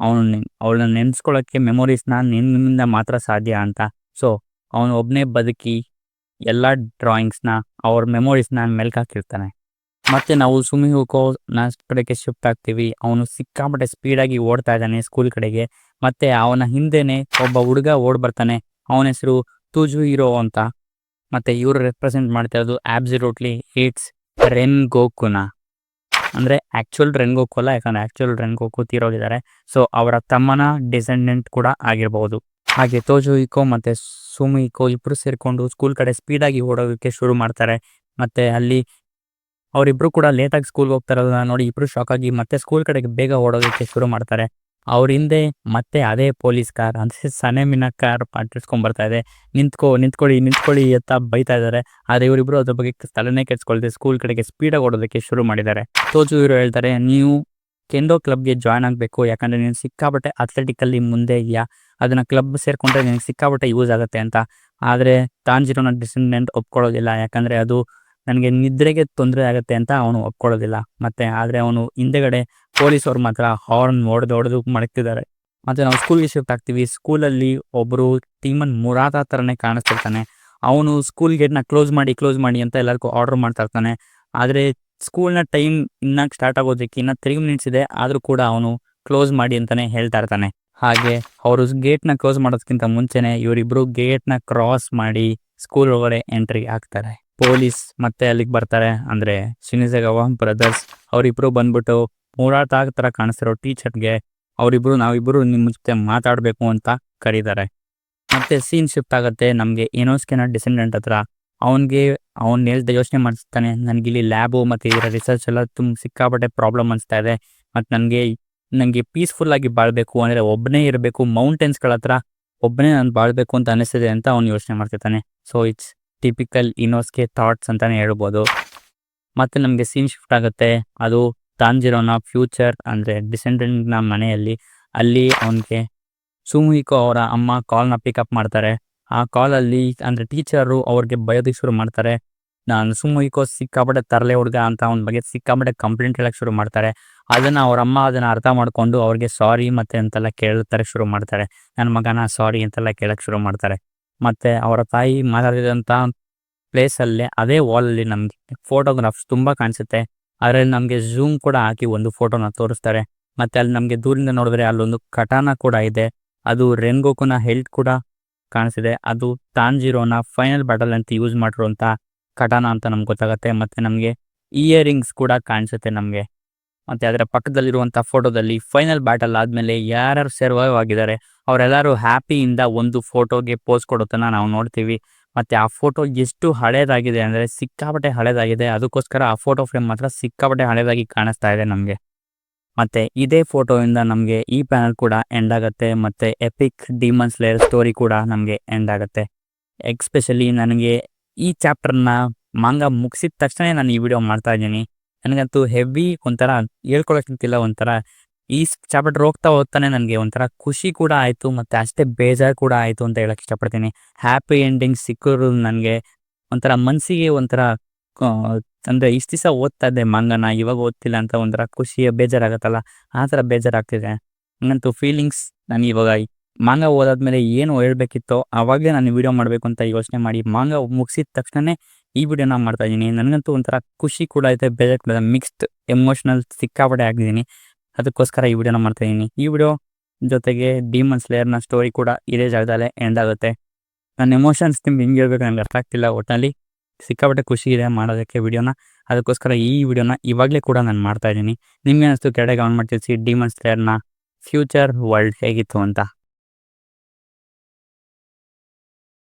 S1: ಅವಳನ್ನ ನೆನ್ಸ್ಕೊಳ್ಳೋಕ್ಕೆ ಮೆಮೊರೀಸ್ನ ನಿನ್ನಿಂದ ಮಾತ್ರ ಸಾಧ್ಯ ಅಂತ. ಸೊ ಅವನು ಒಬ್ನೇ ಬದುಕಿ ಎಲ್ಲ ಡ್ರಾಯಿಂಗ್ಸ್ನ ಅವ್ರ ಮೆಮೊರೀಸ್ನ ಮೆಲ್ಕಾಕಿರ್ತಾನೆ. ಮತ್ತೆ ನಾವು ಸುಮಿಹುಕೋ ಕಡೆಗೆ ಶಿಫ್ಟ್ ಆಗ್ತೀವಿ. ಅವನು ಸಿಕ್ಕಾಪಟ್ಟೆ ಸ್ಪೀಡಾಗಿ ಓಡ್ತಾ ಇದ್ದಾನೆ ಸ್ಕೂಲ್ ಕಡೆಗೆ. ಮತ್ತೆ ಅವನ ಹಿಂದೆನೆ ಒಬ್ಬ ಹುಡುಗ ಓಡ್ ಬರ್ತಾನೆ, ಅವನ ಹೆಸರು ತುಜು ಹೀರೋ ಅಂತ. ಮತ್ತೆ ಇವರು ರೆಪ್ರೆಸೆಂಟ್ ಮಾಡ್ತಾ ಇರೋದು ಆಬ್ಸಲ್ಯೂಟ್ಲಿ ಇಟ್ಸ್ ರೆನ್ಗೋಕುನ. ಅಂದ್ರೆ ಆಕ್ಚುಯಲ್ ರೆನ್ಗೋಕು ಅಲ್ಲ, ಯಾಕಂದ್ರೆ ಆಕ್ಚುಯಲ್ ರೆನ್ಗೋಕು ತೀರೋಗಿದ್ದಾರೆ. ಸೊ ಅವರ ತಮ್ಮನ ಡಿಸೆಂಡೆಂಟ್ ಕೂಡ ಆಗಿರಬಹುದು. ಹಾಗೆ ತೋಜುಹಿಕೋ ಮತ್ತೆ ಸುಮಿಹಿಕೋ ಇಬ್ರು ಸೇರ್ಕೊಂಡು ಸ್ಕೂಲ್ ಕಡೆ ಸ್ಪೀಡಾಗಿ ಓಡೋದಕ್ಕೆ ಶುರು ಮಾಡ್ತಾರೆ. ಮತ್ತೆ ಅಲ್ಲಿ ಅವರಿಬ್ರು ಕೂಡ ಲೇಟಾಗಿ ಸ್ಕೂಲ್ಗೆ ಹೋಗ್ತಾರಲ್ಲ ನೋಡಿ ಇಬ್ರು ಶಾಕ್ ಆಗಿ ಮತ್ತೆ ಸ್ಕೂಲ್ ಕಡೆಗೆ ಬೇಗ ಓಡೋದಕ್ಕೆ ಶುರು ಮಾಡ್ತಾರೆ. ಅವ್ರ ಹಿಂದೆ ಮತ್ತೆ ಅದೇ ಪೊಲೀಸ್ ಕಾರ್ ಅಂದ್ರೆ ಸನೇಮಿನ ಕಾರ್ ಪಾಟಿಸ್ಕೊಂಡ್ ಬರ್ತಾ ಇದೆ. ನಿಂತ್ಕೊಳ್ಳಿ ಅಂತ ಬೈತಾ ಇದ್ದಾರೆ. ಆದ್ರೆ ಇವರಿಬ್ರು ಅದ್ರ ಬಗ್ಗೆ ತಲೆನೇ ಕೆಡ್ಸ್ಕೊಳ್ದೆ ಸ್ಕೂಲ್ ಕಡೆಗೆ ಸ್ಪೀಡಾಗಿ ಓಡೋದಕ್ಕೆ ಶುರು ಮಾಡಿದ್ದಾರೆ. ತೋಜು ಇವರು ಹೇಳ್ತಾರೆ ನೀವು ಕೆಂಡೋ ಕ್ಲಬ್ಗೆ ಜಾಯ್ನ್ ಆಗಬೇಕು, ಯಾಕಂದ್ರೆ ನೀನು ಸಿಕ್ಕಾಪಟ್ಟೆ ಅಥ್ಲೆಟಿಕಲ್ಲಿ ಮುಂದೆ ಇದೆಯಾ, ಅದನ್ನ ಕ್ಲಬ್ ಸೇರ್ಕೊಂಡ್ರೆ ನಿನಗೆ ಸಿಕ್ಕಾಪಟ್ಟೆ ಯೂಸ್ ಆಗುತ್ತೆ ಅಂತ. ಆದ್ರೆ ತಾಂಜಿರೋನ ಡಿಸೆಂಡೆಂಟ್ ಒಪ್ಕೊಳ್ಳೋದಿಲ್ಲ, ಯಾಕಂದ್ರೆ ಅದು ನನಗೆ ನಿದ್ರೆಗೆ ತೊಂದರೆ ಆಗುತ್ತೆ ಅಂತ ಅವನು ಒಪ್ಕೊಳ್ಳೋದಿಲ್ಲ. ಮತ್ತೆ ಆದ್ರೆ ಅವನು ಹಿಂದೆಗಡೆ ಪೊಲೀಸವ್ರು ಮಾತ್ರ ಹಾರ್ನ್ ಹೊಡೆದು ಮಡಗ್ತಿದ್ದಾರೆ. ಮತ್ತೆ ನಾವು ಸ್ಕೂಲ್ಗೆ ಶಿಫ್ಟ್ ಆಗ್ತೀವಿ. ಸ್ಕೂಲಲ್ಲಿ ಒಬ್ಬರು ಟೀಮನ್ ಮುರಾದ ಥರನೇ ಕಾಣಿಸ್ತಿರ್ತಾನೆ. ಅವನು ಸ್ಕೂಲ್ ಗೇಟ್ನ ಕ್ಲೋಸ್ ಮಾಡಿ ಅಂತ ಎಲ್ಲರಿಗೂ ಆರ್ಡರ್ ಮಾಡ್ತಾ ಇರ್ತಾನೆ. ಆದರೆ ಸ್ಕೂಲ್ನ ಟೈಮ್ ಇನ್ನ ಸ್ಟಾರ್ಟ್ ಆಗೋದಕ್ಕೆ ಇನ್ನ 3 ಮಿನಿಟ್ಸ್ ಇದೆ, ಆದರೂ ಕೂಡ ಅವನು ಕ್ಲೋಸ್ ಮಾಡಿ ಅಂತಾನೆ ಹೇಳ್ತಾ ಇರ್ತಾನೆ. ಹಾಗೆ ಅವರು ಗೇಟ್ನ ಕ್ಲೋಸ್ ಮಾಡೋದಕ್ಕಿಂತ ಮುಂಚೆನೆ ಇವರಿಬ್ರು ಗೇಟ್ನ ಕ್ರಾಸ್ ಮಾಡಿ ಸ್ಕೂಲ್ ಒಳಗಡೆ ಎಂಟ್ರಿ ಆಗ್ತಾರೆ. ಪೊಲೀಸ್ ಮತ್ತೆ ಅಲ್ಲಿಗೆ ಬರ್ತಾರೆ. ಅಂದ್ರೆ ಶಿನಿಜಗಾವ ಬ್ರದರ್ಸ್ ಅವರಿಬ್ರು ಬಂದ್ಬಿಟ್ಟು ಮುರಾತಾ ತರ ಕಾಣಿಸ್ತಿರೋ ಟೀಚರ್ಗೆ ನಾವಿಬ್ರು ನಿಮ್ಮ ಜೊತೆ ಮಾತಾಡಬೇಕು ಅಂತ ಕರೀತಾರೆ. ಮತ್ತೆ ಸೀನ್ ಶಿಫ್ಟ್ ಆಗುತ್ತೆ ನಮಗೆ ಇನೋಸ್ಕೆನ ಡಿಸೆಂಡೆಂಟ್ ಹತ್ರ. ಅವ್ನು ಹೇಳ್ದ ಯೋಚನೆ ಮಾಡಿಸ್ತಾನೆ, ನನಗಿಲ್ಲಿ ಲ್ಯಾಬು ಮತ್ತು ಇದರ ರಿಸರ್ಚ್ ಎಲ್ಲ ಸಿಕ್ಕಾಪಟ್ಟೆ ಪ್ರಾಬ್ಲಮ್ ಅನಿಸ್ತಾ ಇದೆ. ಮತ್ತು ನನಗೆ ಪೀಸ್ಫುಲ್ ಆಗಿ ಬಾಳ್ಬೇಕು ಅಂದರೆ ಒಬ್ಬನೇ ಇರಬೇಕು, ಮೌಂಟೇನ್ಸ್ಗಳ ಹತ್ರ ಒಬ್ಬನೇ ನಾನು ಬಾಳ್ಬೇಕು ಅಂತ ಅನಿಸ್ತಿದೆ ಅಂತ ಅವ್ನು ಯೋಚನೆ ಮಾಡ್ತಿರ್ತಾನೆ. ಸೊ ಇಟ್ಸ್ ಟಿಪಿಕಲ್ ಇನೋಸ್ಕೆ ಥಾಟ್ಸ್ ಅಂತಾನೆ ಹೇಳ್ಬೋದು. ಮತ್ತೆ ನಮಗೆ ಸೀನ್ ಶಿಫ್ಟ್ ಆಗುತ್ತೆ, ಅದು ತಾಂಜಿರೋನ ಫ್ಯೂಚರ್ ಅಂದರೆ ಡಿಸೆಂಡೆಂಟ್ನ ಮನೆಯಲ್ಲಿ. ಅಲ್ಲಿ ಅವನಿಗೆ ಸುಮುಹಿಕೋ ಅವರ ಅಮ್ಮ ಕಾಲ್ನ ಪಿಕಪ್ ಮಾಡ್ತಾರೆ. ಆ ಕಾಲಲ್ಲಿ ಅಂದರೆ ಟೀಚರು ಅವ್ರಿಗೆ ಬಯೋದಕ್ಕೆ ಶುರು ಮಾಡ್ತಾರೆ. ನಾನು ಸುಮುಹಿಕೋ ಸಿಕ್ಕಾಪಟ್ಟೆ ತರಲೆ ಹುಡುಗ ಅಂತ ಅವನ ಬಗ್ಗೆ ಸಿಕ್ಕಾಪಟ್ಟೆ ಕಂಪ್ಲೇಂಟ್ ಹೇಳಕ್ಕೆ ಶುರು ಮಾಡ್ತಾರೆ. ಅವ್ರ ಅಮ್ಮ ಅದನ್ನು ಅರ್ಥ ಮಾಡ್ಕೊಂಡು ಅವ್ರಿಗೆ ಸಾರಿ ಮತ್ತೆ ಅಂತೆಲ್ಲ ಕೇಳ್ತಾರೆ ಶುರು ಮಾಡ್ತಾರೆ. ನನ್ನ ಮಗನ ಸಾರಿ ಅಂತೆಲ್ಲ ಕೇಳಕ್ಕೆ ಶುರು ಮಾಡ್ತಾರೆ. ಮತ್ತು ಅವರ ತಾಯಿ ಮಾತಾಡಿದಂಥ ಪ್ಲೇಸಲ್ಲೇ ಅದೇ ವಾಲಲ್ಲಿ ನಮಗೆ ಫೋಟೋಗ್ರಾಫ್ಸ್ ತುಂಬ ಕಾಣಿಸುತ್ತೆ. ಅದರಲ್ಲಿ ನಮಗೆ ಝೂಮ್ ಕೂಡ ಹಾಕಿ ಒಂದು ಫೋಟೋನ ತೋರಿಸ್ತಾರೆ. ಮತ್ತು ಅಲ್ಲಿ ನಮಗೆ ದೂರಿಂದ ನೋಡಿದ್ರೆ ಅಲ್ಲೊಂದು ಕಟಾನ ಕೂಡ ಇದೆ. ಅದು ರೆನ್ಗೋಕುನ ಹೆಲ್ತ್ ಕೂಡ ಕಾಣಿಸಿದೆ. ಅದು ತಾಂಜಿರೋನ ಫೈನಲ್ ಬ್ಯಾಟಲ್ ಅಂತ ಯೂಸ್ ಮಾಡಿರುವಂಥ ಕಟಾನ ಅಂತ ನಮ್ಗೆ ಗೊತ್ತಾಗುತ್ತೆ. ಮತ್ತು ನಮಗೆ ಇಯರಿಂಗ್ಸ್ ಕೂಡ ಕಾಣಿಸುತ್ತೆ ನಮಗೆ. ಮತ್ತು ಅದರ ಪಕ್ಕದಲ್ಲಿರುವಂಥ ಫೋಟೋದಲ್ಲಿ ಫೈನಲ್ ಬ್ಯಾಟಲ್ ಆದಮೇಲೆ ಯಾರ್ಯಾರು ಸರ್ವೈವ್ ಆಗಿದ್ದಾರೆ ಅವರೆಲ್ಲರೂ ಹ್ಯಾಪಿಯಿಂದ ಒಂದು ಫೋಟೋಗೆ ಪೋಸ್ ಕೊಡೋದನ್ನು ನಾವು ನೋಡ್ತೀವಿ. ಮತ್ತು ಆ ಫೋಟೋ ಎಷ್ಟು ಹಳೇದಾಗಿದೆ ಅಂದರೆ ಸಿಕ್ಕಾಪಟ್ಟೆ ಹಳೇದಾಗಿದೆ. ಅದಕ್ಕೋಸ್ಕರ ಆ ಫೋಟೋ ಫ್ರೇಮ್ ಮಾತ್ರ ಸಿಕ್ಕಾಪಟ್ಟೆ ಹಳೇದಾಗಿ ಕಾಣಿಸ್ತಾ ಇದೆ ನಮಗೆ. ಮತ್ತು ಇದೇ ಫೋಟೋಯಿಂದ ನಮಗೆ ಈ ಪ್ಯಾನಲ್ ಕೂಡ ಎಂಡ್ ಆಗುತ್ತೆ ಮತ್ತು ಎಪಿಕ್ ಡೀಮನ್ ಸ್ಲೇಯರ್ ಸ್ಟೋರಿ ಕೂಡ ನಮಗೆ ಎಂಡ್ ಆಗುತ್ತೆ. ಎಕ್ಸ್ಪೆಷಲಿ ನನಗೆ ಈ ಚಾಪ್ಟರ್ನ ಮಾಂಗ ಮುಗಿಸಿದ ತಕ್ಷಣ ನಾನು ಈ ವಿಡಿಯೋ ಮಾಡ್ತಾ ಇದ್ದೀನಿ. ನನಗಂತೂ ಹೆವಿ ಒಂಥರ ಹೇಳ್ಕೊಳಕ್ಕಿಂತಿಲ್ಲ, ಒಂಥರ ಈ ಚಾಪ್ಟರ್ ಹೋಗ್ತಾನೆ ನನಗೆ ಒಂಥರ ಖುಷಿ ಕೂಡ ಆಯಿತು ಮತ್ತು ಅಷ್ಟೇ ಬೇಜಾರು ಕೂಡ ಆಯಿತು ಅಂತ ಹೇಳಕ್ಕೆ ಇಷ್ಟಪಡ್ತೀನಿ. ಹ್ಯಾಪಿ ಎಂಡಿಂಗ್ ಸಿಕ್ಕಿದ್ರು ನನಗೆ ಒಂಥರ ಮನಸ್ಸಿಗೆ ಒಂಥರ ಅಂದರೆ ಇಷ್ಟು ದಿವಸ ಓದ್ತಾ ಇದ್ದೆ ಮಾಂಗನ, ಇವಾಗ ಓದ್ತಿಲ್ಲ ಅಂತ ಒಂಥರ ಖುಷಿ ಬೇಜಾರಾಗುತ್ತಲ್ಲ, ಆ ಥರ ಬೇಜಾರಾಗ್ತಿದೆ. ನನಗಂತೂ ಫೀಲಿಂಗ್ಸ್ ನಾನು ಇವಾಗ ಮಾಂಗ ಓದಾದ್ಮೇಲೆ ಏನು ಹೇಳ್ಬೇಕಿತ್ತೋ ಆವಾಗಲೇ ನಾನು ವಿಡಿಯೋ ಮಾಡಬೇಕು ಅಂತ ಯೋಚನೆ ಮಾಡಿ ಮಾಂಗ ಮುಗಿಸಿದ ತಕ್ಷಣವೇ ಈ ವಿಡಿಯೋನ ಮಾಡ್ತಾಯಿದ್ದೀನಿ. ನನಗಂತೂ ಒಂಥರ ಖುಷಿ ಕೂಡ ಐತೆ, ಬೇಜಾರು ಕೂಡ, ಮಿಕ್ಸ್ಡ್ ಎಮೋಷ್ನಲ್ ಸಿಕ್ಕಾಪಟ್ಟೆ ಆಗಿದ್ದೀನಿ. ಅದಕ್ಕೋಸ್ಕರ ಈ ವಿಡಿಯೋನ ಮಾಡ್ತಾಯಿದ್ದೀನಿ. ಈ ವಿಡಿಯೋ ಜೊತೆಗೆ ಡೀಮನ್ ಸ್ಲೇಯರ್ನ ಸ್ಟೋರಿ ಕೂಡ ಇದೇ ಜಾಗದಲ್ಲೇ ಎಂಡ್ ಆಗುತ್ತೆ. ನನ್ನ ಎಮೋಷನ್ಸ್ ನಿಮ್ಗೆ ಹೆಂಗೆ ಹೇಳ್ಬೇಕು ನನಗೆ ಅರ್ಥ ಆಗ್ತಿಲ್ಲ. ಒಟ್ಟಿನಲ್ಲಿ ಸಿಕ್ಕಾಪಟ್ಟೆ ಖುಷಿ ಇದೆ ಮಾಡೋದಕ್ಕೆ ವಿಡಿಯೋನ. ಅದಕ್ಕೋಸ್ಕರ ಈ ವಿಡಿಯೋನ ಇವಾಗಲೇ ಕೂಡ ನಾನು ಮಾಡ್ತಾಯಿದ್ದೀನಿ. ನಿಮಗೆ ಅನಿಸ್ತು ಕೆಳಗೆ ಕಮೆಂಟ್ ಮಾಡಿ ತಿಳಿಸಿ ಡೀಮನ್ ಸ್ಲೇಯರ್ನ ಫ್ಯೂಚರ್ ವರ್ಲ್ಡ್ ಹೇಗಿತ್ತು ಅಂತ.